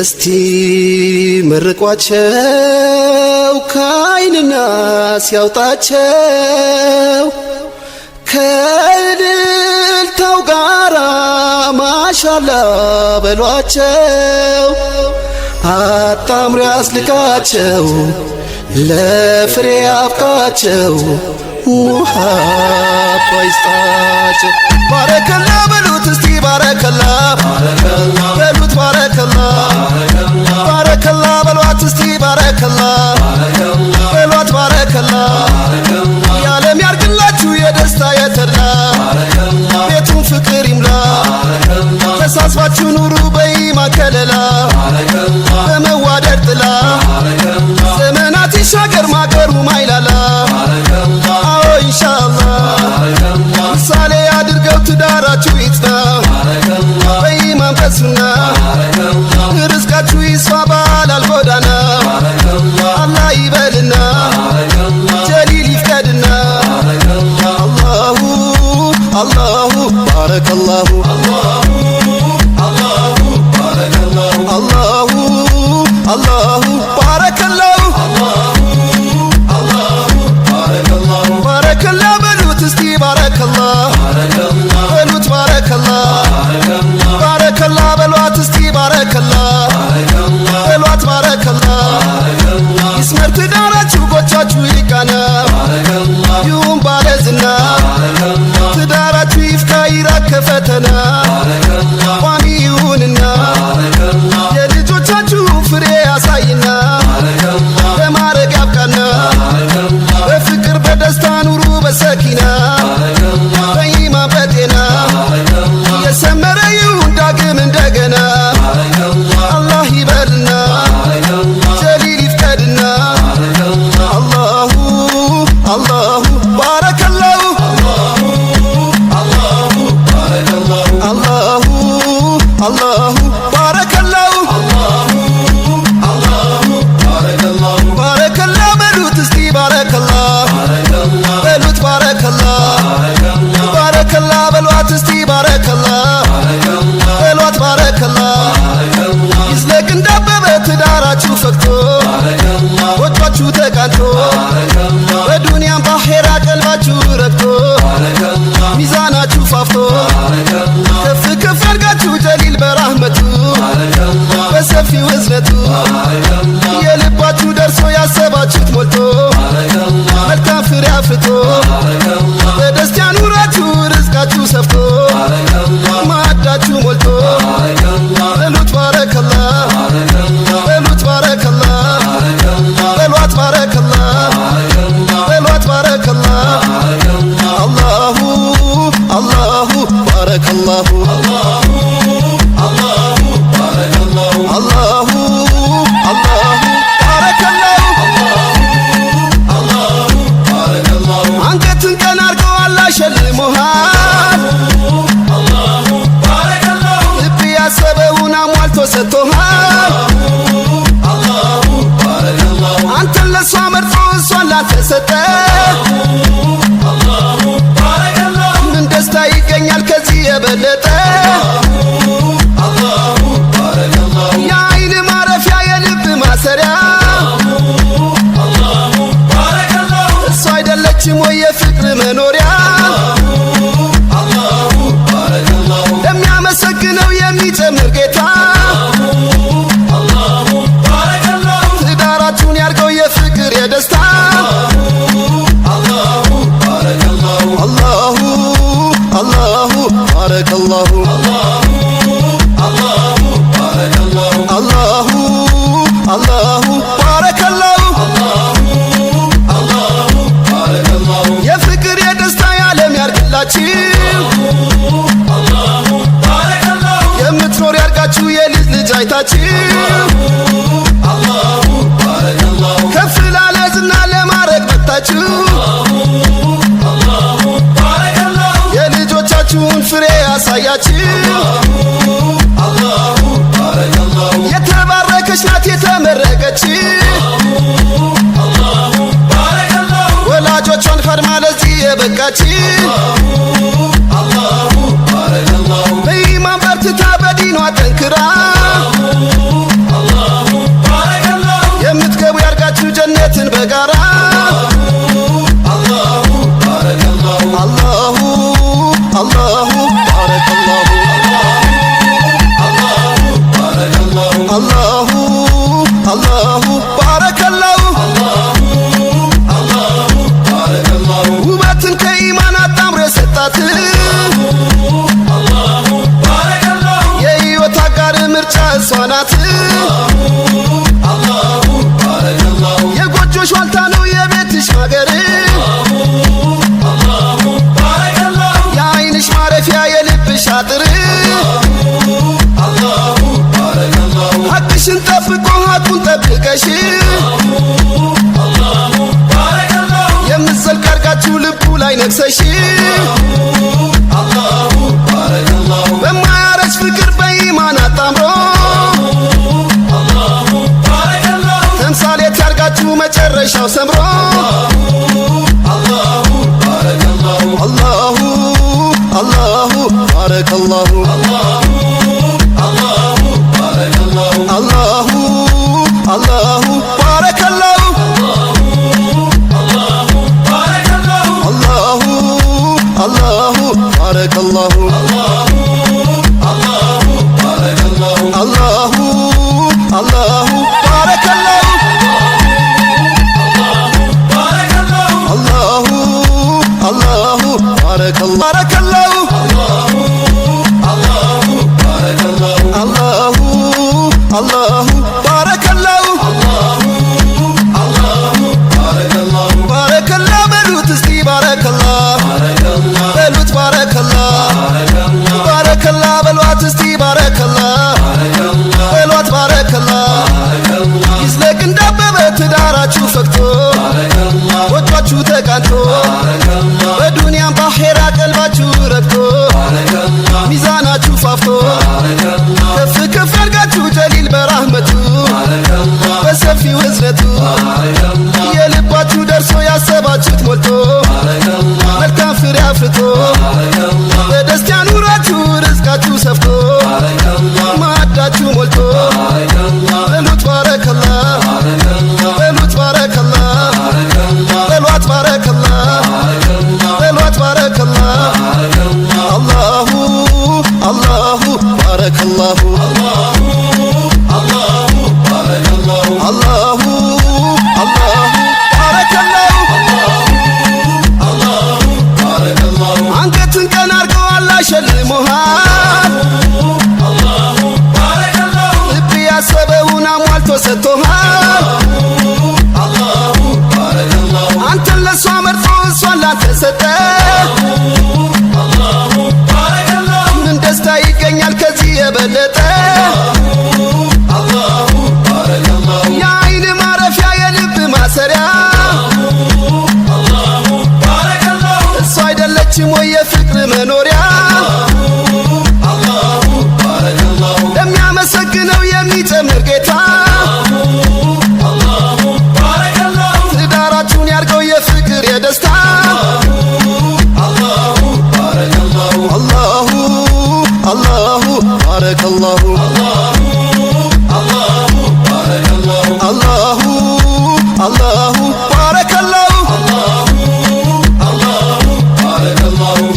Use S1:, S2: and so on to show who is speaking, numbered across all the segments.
S1: እስቲ መርቋቸው ከዓይንና ሲያውጣቸው ከእልልታው ጋራ ማሻአላ በሏቸው አጣምሮ ያስልቃቸው ለፍሬ ያብቃቸው ሙሃባ ይስጣቸው ባረከላ በሉት እስቲ ባረከላ በሉት ባረከላ ባረከላ በሏት እስቲ ባረከላ በሏት ባረከላ የዓለም ያርግላችሁ የደስታ የተድላ ቤቱን ፍቅር ይምላ ተሳስባችሁ ኑሩ በኢማን ከለላ በመዋደድ ጥላ ዘመናት ይሻገር ማገሩ ማይላላ አዎ ኢንሻአላህ ምሳሌ አድርገው ትዳራችሁ ይጽና በኢማን በሱና ርዝቃችሁ ይስፋ ባላል ጎዳና አላህ ይበልና ጀሊል ይፍቀድና አላሁ ባረከላሁ አላሁ ባረከላሁ ባረከላ በሉት እስቲ ባረከላ በሉት ባረከላ ባረከላ በሏት እስቲ ባረከላ በሏት ባረከላ ይስመር ትዳራችሁ ጎቻችሁ ይቃና ይሁን ባለዝና ትዳራችሁ ይፍካ ይራቅ ከፈተና ቋሚ ይሁንና የልጆቻችሁ ፍሬ ያሳይና ለማረግ ያብቃና በፍቅር በደስታ ኑሩ በሰኪና በኢማን በጤና የሰመረ ይሁን ዳግም እንደገና አላህ ይበልና ጀሊል ይፍቀድና አላሁ ባረከላሁ አላሁ ባረከላሁ ባረከላ በሉት እስቲ ባረከላ በሉት ባረከላ ባረከላ በሏት እስቲ ባረከላ በሏት ባረከላ ይዝለቅ እንዳበበ ትዳራችሁ ፈክቶ ጎጇችሁ ተቃንቶ በዱንያም ባኼራ ቀልባችሁ ረክቶ ሚዛናችሁ ፋፍቶ ከፍ ከፍ ያርጋችሁ ጀሊል በራህመቱ በሰፊው እዝነቱ የልባችሁ ደርሶ ያሰባችሁት ሞልቶ መልካም ፍሬ አፍርቶ በደስታ ኑራችሁ ርዝቃችሁ ሰፍቶ ማዕዳችሁ ሞልቶ በሉት ባረከላ በሉት ባረከላ በሏት ባረከላ በሏት ባረከላ አላሁ ባረከላሁ አላሁ ባረከላሁ አንገትን ቀን አርገው አላህ ሸልሞሃል ልብ ያሰበውን አሟልቶ ሰጥቶሃል አንተን ለሷ መርጦ እሷን ላንተ ሰጠ ምን ደስታ ይገኛል ከዚህ የበለጠ የአይን ማረፊያ የልብ ማሰሪያ እሷ አይደለችም ወይ የፍቅር መኖሪያ ለሚያመሰግነው የሚጨምር ጌታ ትዳራችሁን ያርገው የፍቅር የደስታ አላሁ ባረከላሁ አላሁ ባረከላሁ የፍቅር የደስታ የዓለም ያርግላችሁ የምትኖር ያርጋችሁ የልጅ ልጅ አይታችሁ ከፍ ላለ ዝና ለማረግ መጣችሁ የልጆቻችሁን ፍሬ ያሳያችሁ የተባረከች ናት የተመረቀች ወላጆቿን ፈርማ ለዚህ የበቃች በኢማን በርትታ በዲኗ ጠንክራ ምርጫ እሷ ናት የጎጆሽ ዋልታ ነው የቤትሽ ማገር የአይንሽ ማረፊያ የልብሽ አጥር ሐቅሽን ጠብቆ ሐቁን ጠብቀሽ የምትዘልቅ አርጋችሁ ልቡ ላይ ነግሰሽ በማያረጅ ፍቅር በኢማን አጣምሮ ተምሳሌት ያርጋችሁ መጨረሻው ሰምሮ አላሁ አላሁ ባረከላሁ አላሁ አላሁ ባረከላሁ አላሁ አላሁ ባረከላሁ አላሁ አላሁ ባረከላሁ አላሁ አላሁ ባረከላሁ አላሁ አላሁ ባረከላሁ ባረከላ በሉት እስቲ ባረከላ በሉት ባረከላ ባረከላ በሏት እስቲ ባረከላ በሏት ባረከላ ይዝለቅ እንዳበበ ትዳራችሁ ፈክቶ ጎጇችሁ ተቃንቶ በዱንያም ባኼራ ቀልባችሁ ረግቶ ሚዛናችሁ ፋፍቶ ከፍ ከፍ ያርጋችሁ ጀሊል በራህመቱ በሰፊው እዝነቱ የልባችሁ ደርሶ ያሰባችሁት ሞልቶ መልካም ፍሬ አፍርቶ በደስታ ኑራችሁ ርዝቃችሁ ሰፍቶ ማዕዳችሁ ሞልቶ በሉት ባረከላ በሉት ባረከላ በሏት ባረከላ በሏት ባረከላ አላሁ አላሁ ባረከላሁ አላሁ አላሁ ባረከላሁ አንገትን ቀና አርገው አላህ ሸልሞሃል ልብ ያሰበውን አሟልቶ ሰጥቶሃል አንተን ለሷ መርጦ እሷን ላንተ ሰጠ ምን ደስታ ይገኛል ከዚህ የበለጠ የአይን ማረፊያ የልብ ማሰሪያ እሷ አይደለችም ወይ የፍቅር መኖሪያ ለሚያመሰግነው የሚጨምር ጌታ ትዳራችሁን ያርገው የፍቅር የደስታ አላሁ አላሁ ባረከላሁ አላሁ አላሁ ባረከላሁ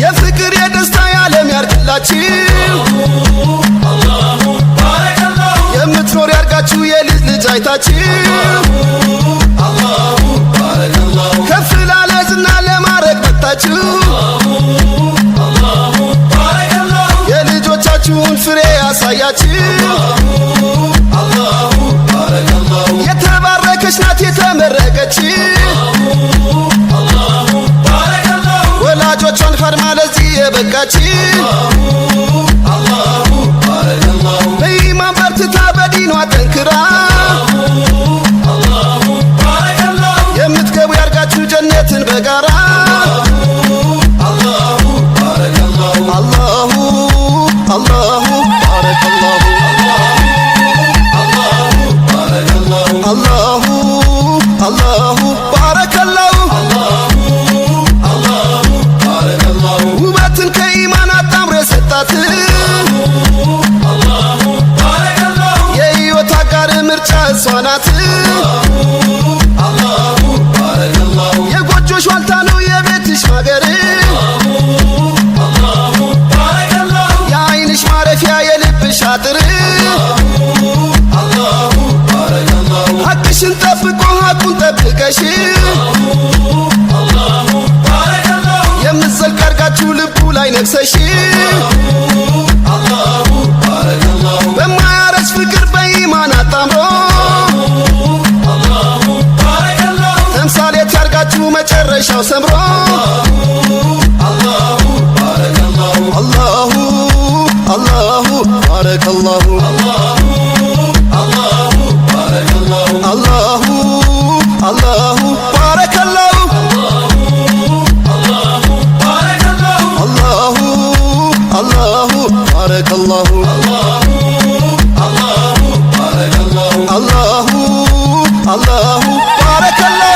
S1: የፍቅር የደስታ የዓለም ያርግላችሁ የምትኖር ያርጋችሁ የልጅ ልጅ አይታችሁ ከፍ ላለ ዝና ለማድረግ መጣችሁ የልጆቻችሁን ፍሬ ያሳያችሁ የተባረከች ናት የተመረቀች ወላጆቿን ፈርማ ለዚህ የበቃች በኢማን በርትታ በዲኗ ጠንክራ የምትገቡ ያርጋችሁ ጀነትን በጋራ አላሁ አላሁ ባረከላሁ አላሁ አላሁ ባረከላሁ ውበትን ከኢማን አጣምሮ የሰጣት የሕይወት አጋር ምርጫ እሷ ናት የጎጆሽ ዋልታ ነው የቤትሽ ማገር የአይንሽ ማረፊያ የልብሽ አጥር ሐቅሽን ጠብቆ ሐቁን ጠብቀሽ የምትዘልቅ አርጋችሁ ልቡ ላይ ነግሰሽ በማያ መጨረሻው ሰምሮ አላሁ አላሁ ባረከላሁ አላሁ አላሁ ባረከላሁ አላሁ አላሁ ባረከላሁ አላሁ አላሁ ባረከላሁ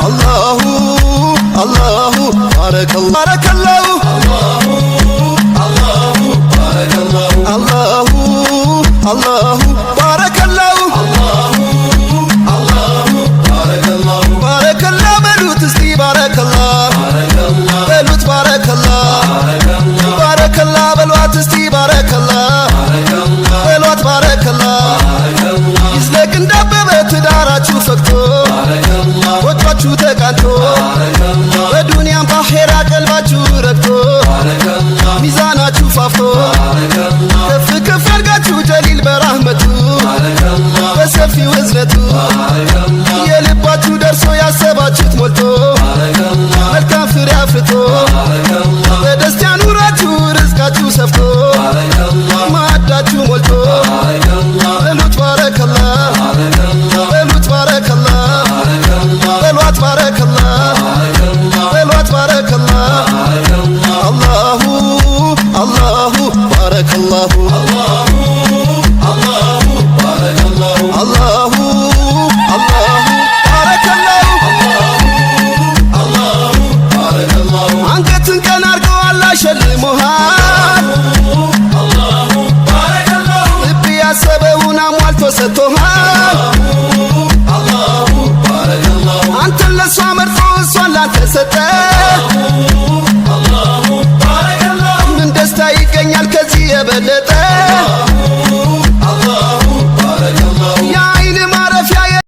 S1: አላሁ አላሁ ባረከላሁ አላሁ አላሁ ባረከላሁ ባረከላ በሉት እስቲ ባረከላ በሉት ባረከላ ባረከላ በሏት እስቲ ባረከላ በሏት ባረከላ ይዝለቅ እንዳበበ ትዳራችሁ ፈክቶ ወጣችሁ ተቃንቶ በዱንያም ባኼራ ቀልባችሁ ረግቶ ሚዛናችሁ ፋፍቶ ከፍ ከፍ ያርጋችሁ ጀሊል በራህመቱ በሰፊው እዝነቱ የልባችሁ ደርሶ ያሰባችሁት ሞልቶ መልካም ፍሬ አፍርቶ በደስታ ኑራችሁ ርዝቃችሁ ሰፍቶ ማዕዳችሁ ሞልቶ በሉት ባረከላ በሉት ባረከላ በሏት ባረከላ በሏት ባረከላ አላሁ አላሁ ባረከላሁ አላሁ አላሁ ባረከላሁ አንገትን ቀና አርገው አላህ ሸልሞሃል ልብ ያሰበውን አሟልቶ ሰጥቶሃል አንተን ለሷ መርጦ እሷን ላንተ ሰጠ